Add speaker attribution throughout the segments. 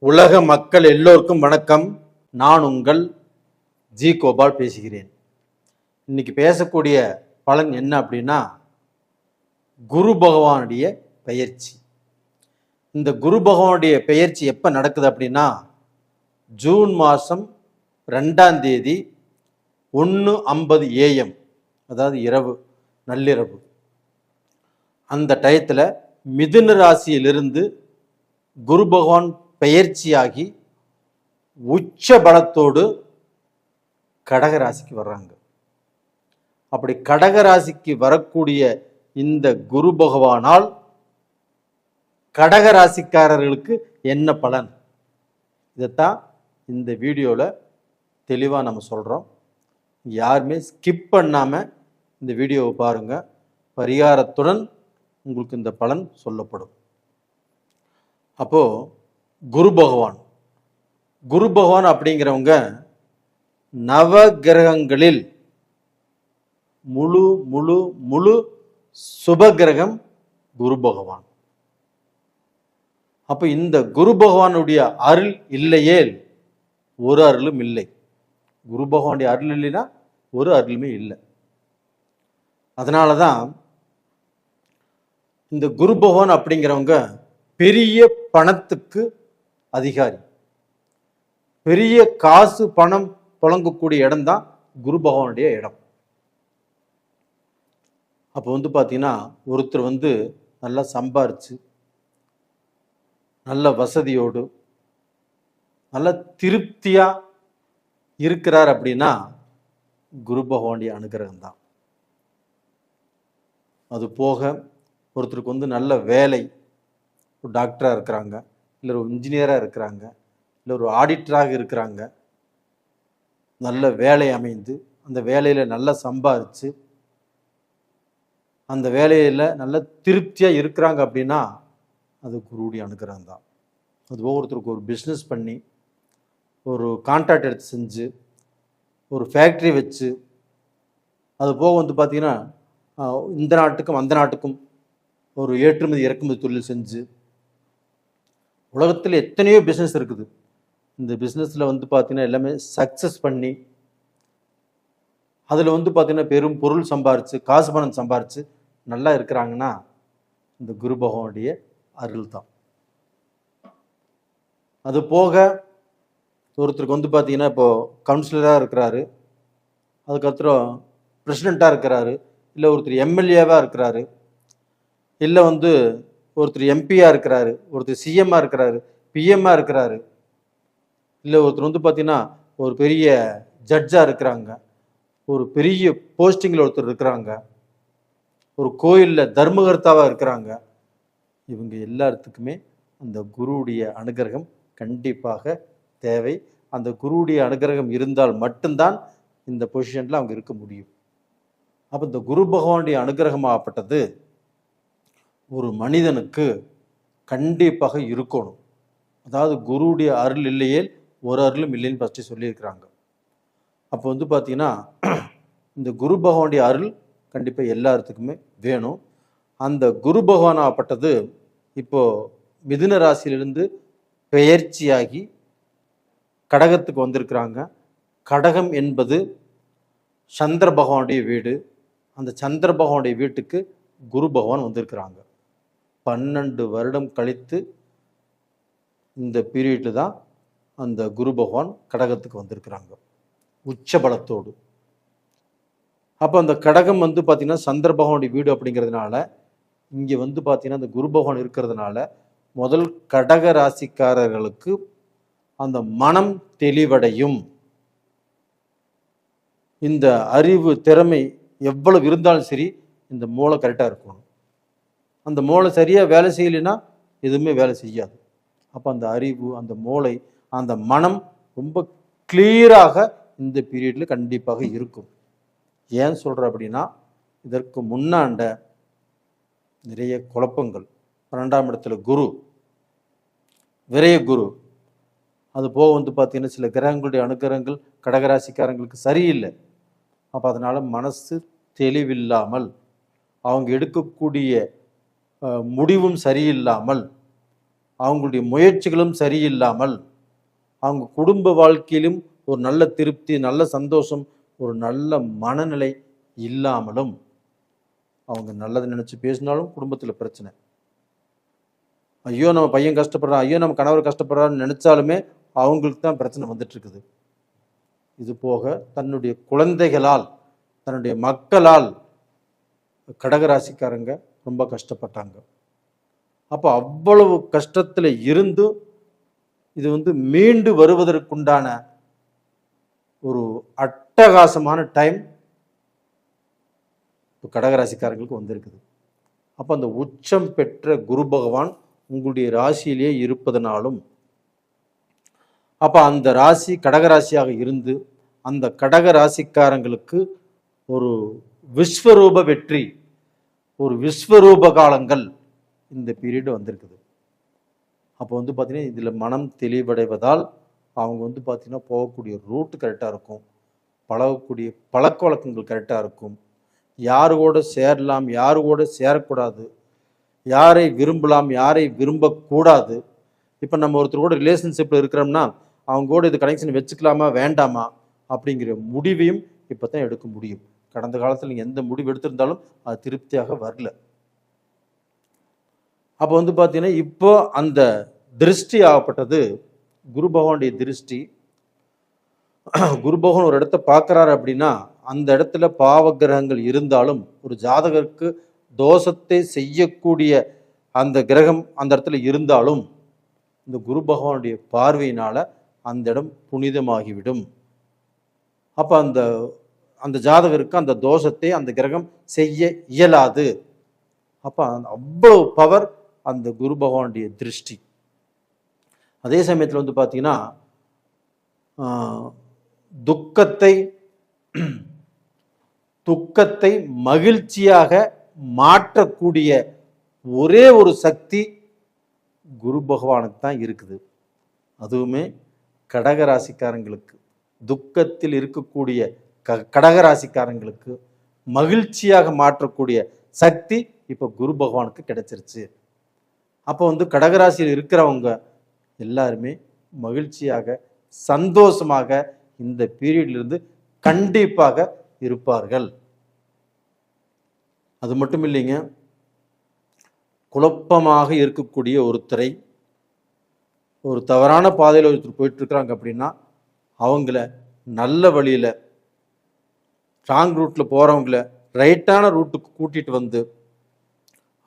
Speaker 1: உலக மக்கள் எல்லோருக்கும் வணக்கம். நான் உங்கள் ஜி கோபால் பேசுகிறேன். இன்னைக்கு பேசக்கூடிய பலன் என்ன அப்படின்னா, குரு பகவானுடைய பெயர்ச்சி. இந்த குரு பகவானுடைய பெயர்ச்சி எப்போ நடக்குது அப்படின்னா, ஜூன் மாதம் 2ஆம் தேதி 1:50 AM, அதாவது இரவு, நள்ளிரவு. அந்த டயத்தில் மிதுன ராசியிலிருந்து குரு பகவான் பெயர்ச்சியாகி உச்ச பலத்தோடு கடகராசிக்கு வர்றாங்க. அப்படி கடகராசிக்கு வரக்கூடிய இந்த குரு பகவானால் கடகராசிக்காரர்களுக்கு என்ன பலன், இதைத்தான் இந்த வீடியோவில் தெளிவாக நம்ம சொல்கிறோம். யாருமே ஸ்கிப் பண்ணாமல் இந்த வீடியோவை பாருங்கள். பரிகாரத்துடன் உங்களுக்கு இந்த பலன் சொல்லப்படும். அப்போது குரு பகவான் அப்படிங்கிறவங்க நவ கிரகங்களில் முழு முழு முழு சுபகிரகம் குரு பகவான். அப்போ இந்த குரு பகவானுடைய அருள் இல்லையேல் ஒரு அருளும் இல்லை. குரு பகவானுடைய அருள் இல்லைன்னா ஒரு அருளுமே இல்லை. அதனால தான் இந்த குரு பகவான் அப்படிங்கிறவங்க பெரிய பணத்துக்கு அதிகாரி. பெரிய காசு பணம் புழங்கக்கூடிய இடம் தான் குரு பகவானுடைய இடம். அப்போ பார்த்தீங்கன்னா, ஒருத்தர் நல்லா சம்பாரிச்சு நல்ல வசதியோடு நல்ல திருப்தியா இருக்கிறார் அப்படின்னா குரு பகவானுடைய அனுகிரகம் தான். அது போக ஒருத்தருக்கு நல்ல வேலை, ஒரு டாக்டராக இருக்கிறாங்க, இல்லை ஒரு இன்ஜினியராக இருக்கிறாங்க, இல்லை ஒரு ஆடிட்டராக இருக்கிறாங்க, நல்ல வேலை அமைந்து அந்த வேலையில் நல்லா சம்பாதிச்சு அந்த வேலையில் நல்ல திருப்தியாக இருக்கிறாங்க அப்படின்னா அது குருவுடைய அனுகிரகம் தான். அது ஒருத்தருக்கு ஒரு பிஸ்னஸ் பண்ணி ஒரு கான்ட்ராக்ட் எடுத்து செஞ்சு ஒரு ஃபேக்ட்ரி வச்சு அது போக பார்த்திங்கன்னா இந்த நாட்டுக்கும் அந்த நாட்டுக்கும் ஒரு ஏற்றுமதி இறக்குமதி தொழில் செஞ்சு, உலகத்தில் எத்தனையோ பிஸ்னஸ் இருக்குது. இந்த பிஸ்னஸில் பார்த்தீங்கன்னா எல்லாமே சக்ஸஸ் பண்ணி அதில் பார்த்தீங்கன்னா பெரும் பொருள் சம்பாரித்து காசு பணம் சம்பாரித்து நல்லா இருக்கிறாங்கன்னா இந்த குரு பகவானுடைய அருள் தான். அது போக ஒருத்தருக்கு பார்த்தீங்கன்னா இப்போது கவுன்சிலராக இருக்கிறாரு, அதுக்கப்புறம் பிரசிடெண்ட்டாக இருக்கிறாரு, இல்லை ஒருத்தர் எம்எல்ஏவாக இருக்கிறாரு, இல்லை ஒருத்தர் எம்பியாக இருக்கிறாரு, ஒருத்தர் சிஎம்மாக இருக்கிறாரு, பிஎம்மாக இருக்கிறாரு, இல்லை ஒருத்தர் பார்த்தீங்கன்னா ஒரு பெரிய ஜட்ஜாக இருக்கிறாங்க, ஒரு பெரிய போஸ்டிங்கில் ஒருத்தர் இருக்கிறாங்க, ஒரு கோயிலில் தர்மகர்த்தாவாக இருக்கிறாங்க. இவங்க எல்லாத்துக்குமே அந்த குருவுடைய அனுகிரகம் கண்டிப்பாக தேவை. அந்த குருவுடைய அனுகிரகம் இருந்தால் மட்டும்தான் இந்த பொசிஷனில் அவங்க இருக்க முடியும். அப்போ இந்த குரு பகவானுடைய அனுகிரகமாகப்பட்டது ஒரு மனிதனுக்கு கண்டிப்பாக இருக்கணும். அதாவது குருவுடைய அருள் இல்லையே ஒரு அருளும் இல்லைன்னு ஃபஸ்ட்டு சொல்லியிருக்கிறாங்க. அப்போ பார்த்தீங்கன்னா இந்த குரு பகவானுடைய அருள் கண்டிப்பாக எல்லாத்துக்குமே வேணும். அந்த குரு பகவானாகப்பட்டது இப்போது மிதுன ராசியிலிருந்து பெயர்ச்சியாகி கடகத்துக்கு வந்திருக்கிறாங்க. கடகம் என்பது சந்திர பகவானுடைய வீடு. அந்த சந்திர பகவானுடைய வீட்டுக்கு குரு பகவான் வந்திருக்கிறாங்க. 12 வருடம் கழித்து இந்த பீரியடில் தான் அந்த குரு பகவான் கடகத்துக்கு வந்திருக்கிறாங்க உச்ச பலத்தோடு. அப்போ அந்த கடகம் பார்த்திங்கன்னா சந்திர பகவானுடைய வீடு அப்படிங்கிறதுனால இங்கே பார்த்திங்கன்னா அந்த குரு பகவான் இருக்கிறதுனால முதல் கடக ராசிக்காரர்களுக்கு அந்த மனம் தெளிவடையும். இந்த அறிவு திறமை எவ்வளவு இருந்தாலும் சரி, இந்த மூளை கரெக்டாக இருக்கணும். அந்த மூளை சரியாக வேலை செய்யலைன்னா எதுவுமே வேலை செய்யாது. அப்போ அந்த அறிவு, அந்த மூளை, அந்த மனம் ரொம்ப கிளியராக இந்த பீரியடில் கண்டிப்பாக இருக்கும். ஏன் சொல்கிறேன் அப்படின்னா, இதற்கு முன்னாண்ட நிறைய குழப்பங்கள், 12ஆம் இடத்துல குரு, விரய குரு, அது போக பார்த்தீங்கன்னா சில கிரகங்களுடைய அனுகிரகங்கள் கடகராசிக்காரங்களுக்கு சரியில்லை. அப்போ அதனால் மனசு தெளிவில்லாமல் அவங்க எடுக்கக்கூடிய முடிவும் சரியில்லாமல் அவங்களுடைய முயற்சிகளும் சரியில்லாமல், அவங்க குடும்ப வாழ்க்கையிலும் ஒரு நல்ல திருப்தி, நல்ல சந்தோஷம், ஒரு நல்ல மனநிலை இல்லாமலும், அவங்க நல்லதை நினச்சி பேசினாலும் குடும்பத்தில் பிரச்சனை. ஐயோ நம்ம பையன் கஷ்டப்படுறான், ஐயோ நம்ம கணவர் கஷ்டப்படுறான்னு நினச்சாலுமே அவங்களுக்கு தான் பிரச்சனை வந்துட்டு இருக்குது. இது போக தன்னுடைய குழந்தைகளால், தன்னுடைய மக்களால் கடகராசிக்காரங்க ரொம்ப கஷ்டப்பட்டாங்க. அப்போ அவ்வளவு கஷ்டத்தில் இருந்து இது மீண்டு வருவதற்குண்டான ஒரு அட்டகாசமான டைம் இப்போ கடகராசிக்காரங்களுக்கு வந்திருக்குது. அப்போ அந்த உச்சம் பெற்ற குரு பகவான் உங்களுடைய ராசியிலேயே இருப்பதனாலும், அப்போ அந்த ராசி கடகராசியாக இருந்து அந்த கடகராசிக்காரங்களுக்கு ஒரு விஸ்வரூப வெற்றி, ஒரு விஸ்வரூப காலங்கள் இந்த பீரியட் வந்திருக்குது. அப்போ பார்த்தீங்கன்னா இதில் மனம் தெளிவடைவதால் அவங்க பார்த்தீங்கன்னா போகக்கூடிய ரூட்டு கரெக்டாக இருக்கும், பழகக்கூடிய பழக்க வழக்கங்கள் கரெக்டாக இருக்கும், யாரு கூட சேரலாம் யாரு கூட சேரக்கூடாது, யாரை விரும்பலாம் யாரை விரும்பக்கூடாது. இப்போ நம்ம ஒருத்தர் கூட ரிலேஷன்ஷிப்பில் இருக்கிறோம்னா அவங்க கூட இது கனெக்ஷன் வச்சுக்கலாமா வேண்டாமா அப்படிங்கிற முடிவையும் இப்போ தான் எடுக்க முடியும். கடந்த காலத்தில் நீங்கள் எந்த முடிவு எடுத்திருந்தாலும் அது திருப்தியாக வரல. அப்போ பார்த்தீங்கன்னா இப்போ அந்த திருஷ்டி ஆகப்பட்டது குரு பகவானுடைய திருஷ்டி. குரு பகவான் ஒரு இடத்த பார்க்குறாரு அப்படின்னா அந்த இடத்துல பாவ கிரகங்கள் இருந்தாலும், ஒரு ஜாதகருக்கு தோஷத்தை செய்யக்கூடிய அந்த கிரகம் அந்த இடத்துல இருந்தாலும், இந்த குரு பகவானுடைய பார்வையினால் அந்த இடம் புனிதமாகிவிடும். அப்போ அந்த அந்த ஜாதகருக்கு அந்த தோஷத்தை அந்த கிரகம் செய்ய இயலாது. அப்போ அவ்வளவு பவர் அந்த குரு பகவானுடைய திருஷ்டி. அதே சமயத்தில் பார்த்தீங்கன்னா துக்கத்தை மகிழ்ச்சியாக மாற்றக்கூடிய ஒரே ஒரு சக்தி குரு பகவானுக்கு தான் இருக்குது. அதுவுமே கடகராசிக்காரங்களுக்கு, துக்கத்தில் இருக்கக்கூடிய கடகராசிக்காரங்களுக்கு மகிழ்ச்சியாக மாற்றக்கூடிய சக்தி இப்போ குரு பகவானுக்கு கிடைச்சிருச்சு. அப்போ கடகராசியில் இருக்கிறவங்க எல்லாருமே மகிழ்ச்சியாக சந்தோஷமாக இந்த பீரியட்லிருந்து கண்டிப்பாக இருப்பார்கள். அது மட்டும் இல்லைங்க, குழப்பமாக இருக்கக்கூடிய ஒருத்தரை, ஒரு தவறான பாதையில் ஒருத்தர் போயிட்டு இருக்கிறாங்க அப்படின்னா அவங்கள நல்ல வழியில், ராங் ரூட்டில் போகிறவங்கள ரைட்டான ரூட்டுக்கு கூட்டிகிட்டு வந்து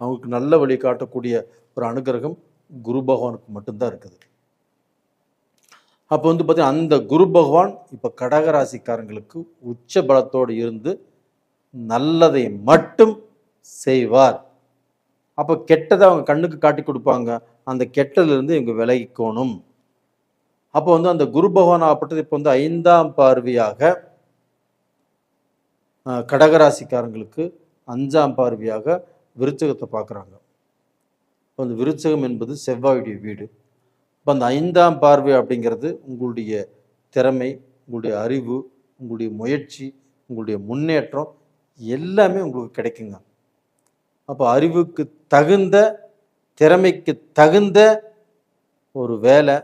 Speaker 1: அவங்களுக்கு நல்ல வழி காட்டக்கூடிய ஒரு அனுகிரகம் குரு பகவானுக்கு மட்டும்தான் இருக்குது. அப்போ பார்த்தீங்கன்னா அந்த குரு பகவான் இப்போ கடகராசிக்காரங்களுக்கு உச்ச பலத்தோடு இருந்து நல்லதை மட்டும் செய்வார். அப்போ கெட்டதை அவங்க கண்ணுக்கு காட்டி கொடுப்பாங்க, அந்த கெட்டதிலிருந்து இவங்க விலகிக்கணும். அப்போ அந்த குரு பகவான் ஆகப்பட்டது இப்போ 5ஆம் பார்வையாக கடகராசிக்காரங்களுக்கு 5ஆம் பார்வையாக விருச்சகத்தை பார்க்குறாங்க. இப்போ அந்த விருச்சகம் என்பது செவ்வாயுடைய வீடு. இப்போ அந்த 5ஆம் பார்வை அப்படிங்கிறது உங்களுடைய திறமை, உங்களுடைய அறிவு, உங்களுடைய முயற்சி, உங்களுடைய முன்னேற்றம் எல்லாமே உங்களுக்கு கிடைக்குங்க. அப்போ அறிவுக்கு தகுந்த, திறமைக்கு தகுந்த ஒரு வேலை,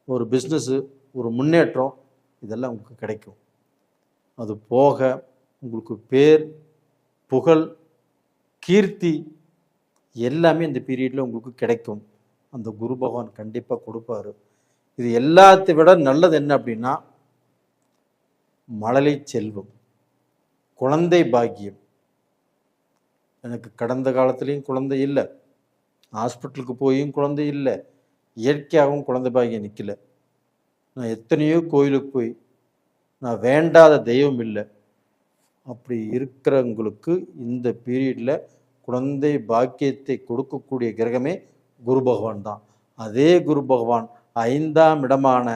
Speaker 1: ஒரு பிஸ்னஸ்ஸு, ஒரு முன்னேற்றம் இதெல்லாம் உங்களுக்கு கிடைக்கும். அது போக உங்களுக்கு பேர், புகழ், கீர்த்தி எல்லாமே இந்த பீரியடில் உங்களுக்கு கிடைக்கும். அந்த குரு பகவான் கண்டிப்பாக கொடுப்பாரு. இது எல்லாத்தை விட நல்லது என்ன அப்படின்னா மழலை செல்வம், குழந்தை பாக்கியம். எனக்கு கடந்த காலத்துலேயும் குழந்தை இல்லை, ஹாஸ்பிட்டலுக்கு போயும் குழந்தை இல்லை, இயற்கையாகவும் குழந்தை பாக்கியம் நிற்கல. நான் எத்தனையோ கோயிலுக்கு போய் நான் வேண்டாத தெய்வம் இல்லை. அப்படி இருக்கிறவங்களுக்கு இந்த பீரியடில் குழந்தை பாக்கியத்தை கொடுக்கக்கூடிய கிரகமே குரு பகவான் தான். அதே குரு பகவான் 5ஆம் இடமான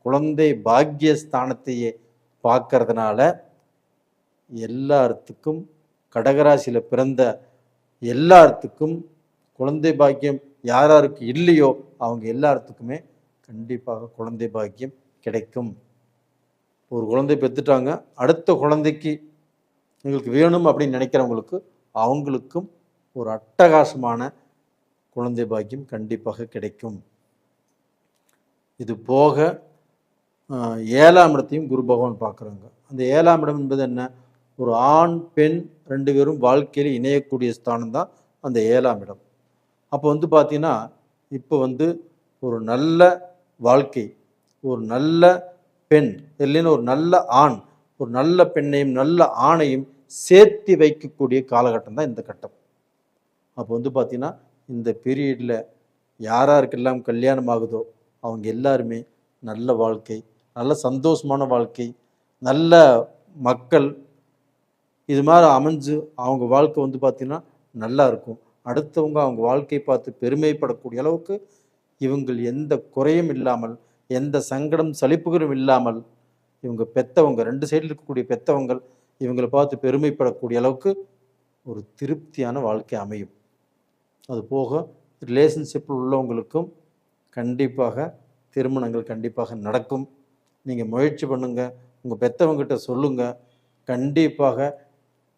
Speaker 1: குழந்தை பாக்கியஸ்தானத்தையே பார்க்கறதுனால எல்லாத்துக்கும், கடகராசியில் பிறந்த எல்லாத்துக்கும் குழந்தை பாக்கியம் யாராருக்கு இல்லையோ அவங்க எல்லாத்துக்குமே கண்டிப்பாக குழந்தை பாக்கியம் கிடைக்கும். ஒரு குழந்தை பெற்றுட்டாங்க, அடுத்த குழந்தைக்கு எங்களுக்கு வேணும் அப்படின்னு நினைக்கிறவங்களுக்கு அவங்களுக்கும் ஒரு அட்டகாசமான குழந்தை பாக்கியம் கண்டிப்பாக கிடைக்கும். இது போக 7ஆம் இடத்தையும் குரு பகவான் பார்க்குறாங்க. அந்த 7ஆம் இடம் என்பது என்ன? ஒரு ஆண் பெண் 2 பேரும் வாழ்க்கையில் இணையக்கூடிய ஸ்தானம் தான் அந்த 7ஆம் இடம். அப்போ வந்து பார்த்தீங்கன்னா, இப்போ வந்து ஒரு நல்ல வாழ்க்கை, ஒரு நல்ல பெண், இல்லைன்னா ஒரு நல்ல ஆண், ஒரு நல்ல பெண்ணையும் நல்ல ஆணையும் சேர்த்து வைக்கக்கூடிய காலகட்டம் தான் இந்த கட்டம். அப்போ வந்து பார்த்தீங்கன்னா, இந்த பீரியடில் யாராருக்கெல்லாம் கல்யாணம் ஆகுதோ அவங்க எல்லாருமே நல்ல வாழ்க்கை, நல்ல சந்தோஷமான வாழ்க்கை, நல்ல மக்கள் இது மாதிரி அமைஞ்சு அவங்க வாழ்க்கை வந்து பார்த்திங்கன்னா நல்லா இருக்கும். அடுத்தவங்க அவங்க வாழ்க்கையை பார்த்து பெருமைப்படக்கூடிய அளவுக்கு இவங்கள் எந்த குறையும் இல்லாமல், எந்த சங்கடம் சலிப்புகளும் இல்லாமல், இவங்க பெற்றவங்க 2 சைடில் இருக்கக்கூடிய பெற்றவங்கள் இவங்களை பார்த்து பெருமைப்படக்கூடிய அளவுக்கு ஒரு திருப்தியான வாழ்க்கை அமையும். அது போக ரிலேஷன்ஷிப்பில் உள்ளவங்களுக்கும் கண்டிப்பாக திருமணங்கள் கண்டிப்பாக நடக்கும். நீங்கள் முயற்சி பண்ணுங்கள், உங்கள் பெற்றவங்ககிட்ட சொல்லுங்கள். கண்டிப்பாக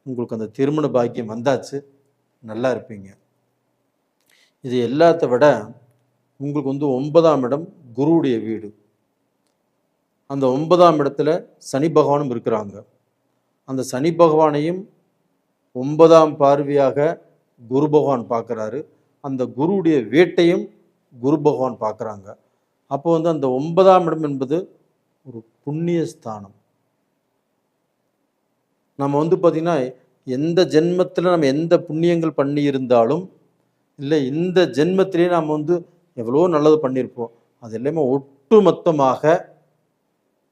Speaker 1: உங்களுக்கு அந்த திருமண பாக்கியம் வந்தாச்சு, நல்லா இருப்பீங்க. இது எல்லாத்த விட உங்களுக்கு வந்து 9ஆம் இடம் குருவுடைய வீடு. அந்த 9ஆம் இடத்துல சனி பகவானும் இருக்கிறாங்க. அந்த சனி பகவானையும் 9ஆம் பார்வையாக குரு பகவான் பார்க்குறாரு. அந்த குருவுடைய வீட்டையும் குரு பகவான் பார்க்குறாங்க. அப்போ வந்து அந்த 9ஆம் இடம் என்பது ஒரு புண்ணிய ஸ்தானம். நம்ம வந்து பார்த்திங்கன்னா எந்த ஜென்மத்தில் நம்ம எந்த புண்ணியங்கள் பண்ணி இருந்தாலும், இல்லை இந்த ஜென்மத்திலே நாம் வந்து எவ்வளோ நல்லது பண்ணியிருப்போம், அது எல்லாமே ஒட்டுமொத்தமாக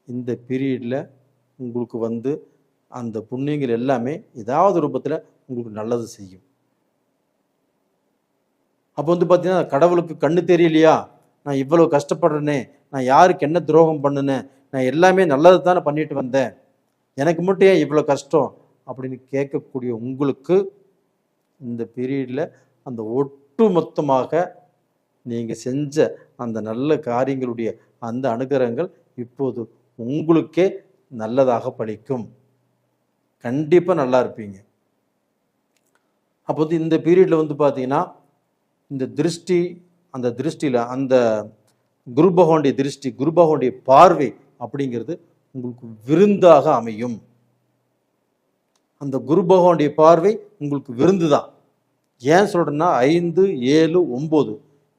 Speaker 1: இந்த பீரியடில் உங்களுக்கு வந்து அந்த புண்ணியங்கள் எல்லாமே ஏதாவது ரூபத்தில் உங்களுக்கு நல்லது செய்யும். அப்போ வந்து பார்த்தீங்கன்னா கடவுளுக்கு கண்ணு தெரியலையா, நான் இவ்வளோ கஷ்டப்படுறேனே, நான் யாருக்கு என்ன துரோகம் பண்ணினேன், நான் எல்லாமே நல்லது தானே பண்ணிட்டு வந்தேன், எனக்கு மட்டும் ஏன் இவ்வளோ கஷ்டம் அப்படின்னு கேட்கக்கூடிய உங்களுக்கு இந்த பீரியடில் அந்த ஒட்டுமொத்தமாக நீங்கள் செஞ்ச அந்த நல்ல காரியங்களுடைய அந்த அனுகிரகங்கள் இப்போது உங்களுக்கே நல்லதாக பலிக்கும். கண்டிப்பாக நல்லா இருப்பீங்க. அப்போது இந்த பீரியடில் வந்து பார்த்தீங்கன்னா இந்த திருஷ்டி, அந்த திருஷ்டியில் அந்த குரு பகவானுடைய திருஷ்டி, குரு பகவானுடைய பார்வை அப்படிங்கிறது உங்களுக்கு விருந்தாக அமையும். அந்த குரு பகவானுடைய பார்வை உங்களுக்கு விருந்து தான். ஏன் சொல்கிறேன்னா 5, 7, 9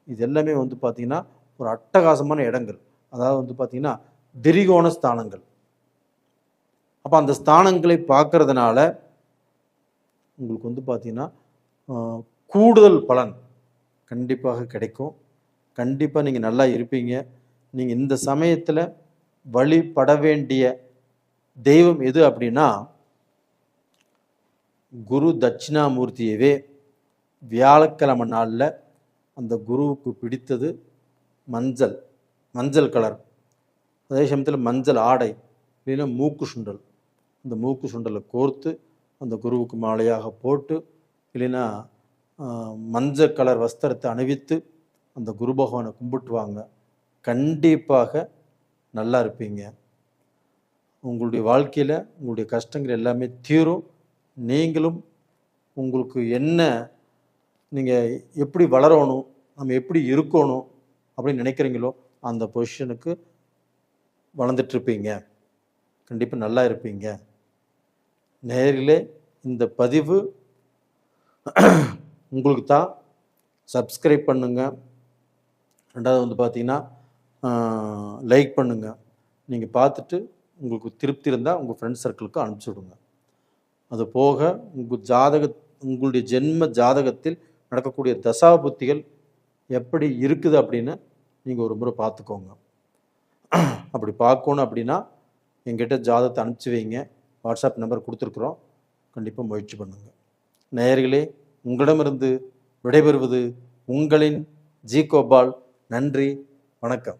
Speaker 1: இது எல்லாமே வந்து பார்த்திங்கன்னா ஒரு அட்டகாசமான இடங்கள். அதாவது வந்து பார்த்திங்கன்னா திரிகோண ஸ்தானங்கள். அப்போ அந்த ஸ்தானங்களை பார்க்கறதுனால உங்களுக்கு வந்து பார்த்திங்கன்னா கூடுதல் பலன் கண்டிப்பாக கிடைக்கும். கண்டிப்பாக நீங்கள் நல்லா இருப்பீங்க. நீங்கள் இந்த சமயத்தில் வழிபட வேண்டிய தெய்வம் எது அப்படின்னா, குரு தட்சிணாமூர்த்தியவே வியாழக்கிழமை நாளில் அந்த குருவுக்கு பிடித்தது மஞ்சள் கலர், அதே சமயத்தில் மஞ்சள் ஆடை, இல்லைன்னா மூக்கு சுண்டல், அந்த மூக்கு சுண்டலை கோர்த்து அந்த குருவுக்கு மாலையாக போட்டு, இல்லைன்னா மஞ்சள் கலர் வஸ்திரத்தை அணிவித்து அந்த குரு பகவானை கும்பிட்டு வாங்க. கண்டிப்பாக நல்லா இருப்பீங்க. உங்களுடைய வாழ்க்கையில் உங்களுடைய கஷ்டங்கள் எல்லாமே தீரும். நீங்களும் உங்களுக்கு என்ன, நீங்கள் எப்படி வளரணும், நம்ம எப்படி இருக்கணும் அப்படின்னு நினைக்கிறீங்களோ அந்த பொசிஷனுக்கு வளர்ந்துட்டுருப்பீங்க. கண்டிப்பாக நல்லா இருப்பீங்க. நேரிலே இந்த பதிவு உங்களுக்கு தான். சப்ஸ்கிரைப் பண்ணுங்கள். ரெண்டாவது வந்து பார்த்திங்கன்னா லைக் பண்ணுங்கள். நீங்கள் பார்த்துட்டு உங்களுக்கு திருப்தி இருந்தால் உங்கள் ஃப்ரெண்ட்ஸ் சர்க்கிளுக்கு அனுப்பிச்சி விடுங்க. அது போக உங்களுடைய ஜென்ம ஜாதகத்தில் நடக்கக்கூடிய தசா புத்திகள் எப்படி இருக்குது அப்படின்னு நீங்கள் ஒரு முறை பார்த்துக்கோங்க. அப்படி பார்க்கணும் அப்படின்னா எங்கிட்ட ஜாதகத்தை அனுப்பிச்சி வைங்க. வாட்ஸ்அப் நம்பர் கொடுத்துருக்குறோம். கண்டிப்பாக முயற்சி பண்ணுங்கள். நேயர்களே, உங்களிடமிருந்து விடைபெறுவது உங்களின் ஜி கோபால். நன்றி, வணக்கம்.